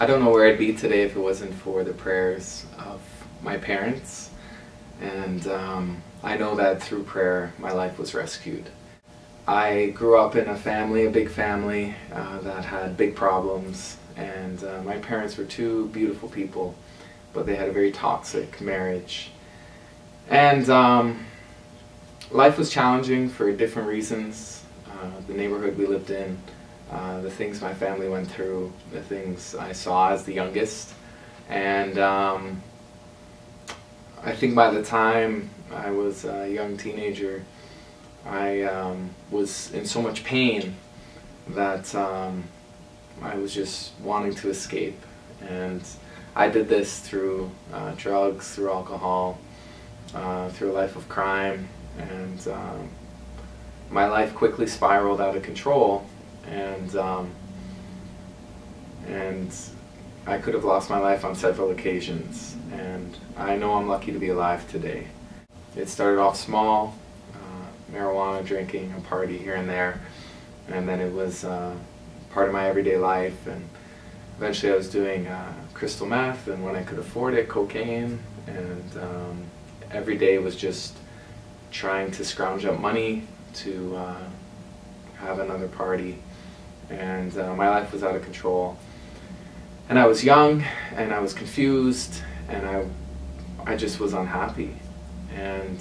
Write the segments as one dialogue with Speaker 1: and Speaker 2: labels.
Speaker 1: I don't know where I'd be today if it wasn't for the prayers of my parents, and I know that through prayer my life was rescued. I grew up in a big family that had big problems, and my parents were two beautiful people, but they had a very toxic marriage. And life was challenging for different reasons. The neighborhood we lived in, the things my family went through, the things I saw as the youngest. And I think by the time I was a young teenager, I was in so much pain that I was just wanting to escape. And I did this through drugs, through alcohol, through a life of crime, and my life quickly spiraled out of control, and I could have lost my life on several occasions, and I know I'm lucky to be alive today. It started off small, marijuana drinking, a party here and there, and then it was part of my everyday life, and eventually I was doing crystal meth, and when I could afford it, cocaine, and every day was just trying to scrounge up money to have another party, and my life was out of control. And I was young, and I was confused, and I just was unhappy, and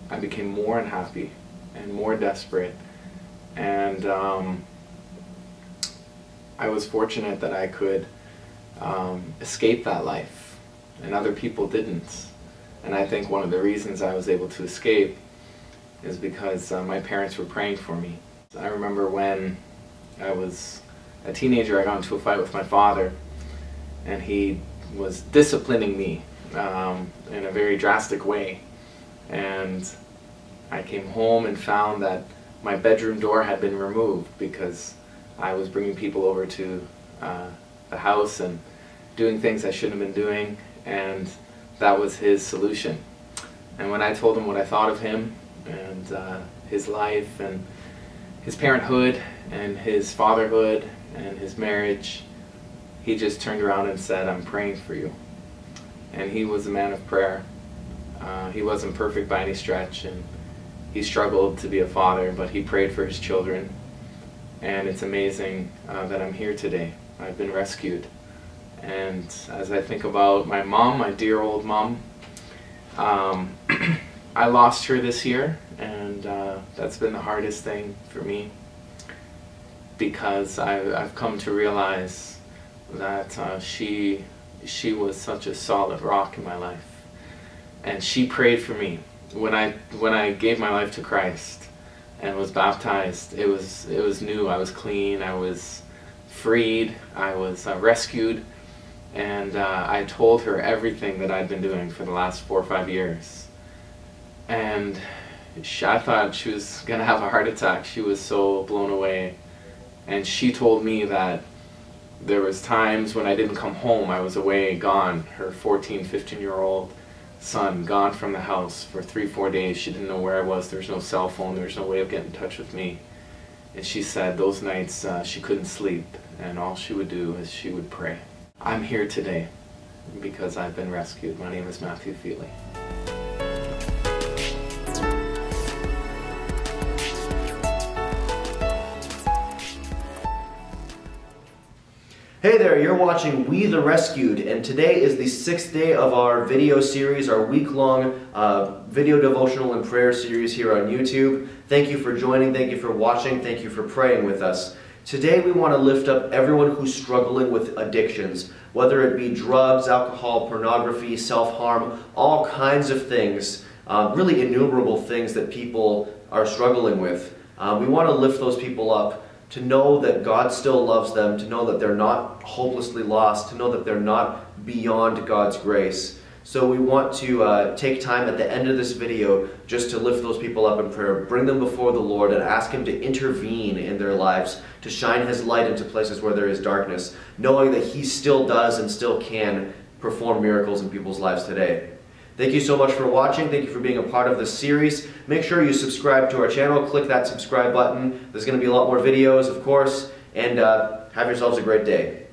Speaker 1: I became more unhappy and more desperate, and I was fortunate that I could escape that life, and other people didn't. And I think one of the reasons I was able to escape is because my parents were praying for me. I remember when I was a teenager, I got into a fight with my father, and he was disciplining me in a very drastic way. And I came home and found that my bedroom door had been removed because I was bringing people over to the house and doing things I shouldn't have been doing, and that was his solution. And when I told him what I thought of him and his life and his parenthood and his fatherhood and his marriage, he just turned around and said, "I'm praying for you." And he was a man of prayer. He wasn't perfect by any stretch, and he struggled to be a father, but he prayed for his children. And it's amazing that I'm here today. I've been rescued. And as I think about my mom, my dear old mom, I lost her this year, and that's been the hardest thing for me, because I've come to realize that she was such a solid rock in my life, and she prayed for me when I gave my life to Christ and was baptized. It was new. I was clean. I was freed. I was rescued. And I told her everything that I'd been doing for the last 4 or 5 years. And I thought she was going to have a heart attack. She was so blown away. And she told me that there was times when I didn't come home. I was away, gone. Her 14, 15-year-old son, gone from the house for 3, 4 days. She didn't know where I was. There was no cell phone. There was no way of getting in touch with me. And she said those nights she couldn't sleep, and all she would do is she would pray. I'm here today because I've been rescued. My name is Feeley.
Speaker 2: Hey there, you're watching We the Rescued, and today is the 6th day of our video series, our week-long video devotional and prayer series here on YouTube. Thank you for joining, thank you for watching, thank you for praying with us. Today we want to lift up everyone who's struggling with addictions, whether it be drugs, alcohol, pornography, self-harm, all kinds of things, really innumerable things that people are struggling with. We want to lift those people up, to know that God still loves them, to know that they're not hopelessly lost, to know that they're not beyond God's grace. So we want to take time at the end of this video just to lift those people up in prayer, bring them before the Lord and ask Him to intervene in their lives, to shine His light into places where there is darkness, knowing that He still does and still can perform miracles in people's lives today. Thank you so much for watching. Thank you for being a part of this series. Make sure you subscribe to our channel. Click that subscribe button. There's going to be a lot more videos, of course, and have yourselves a great day.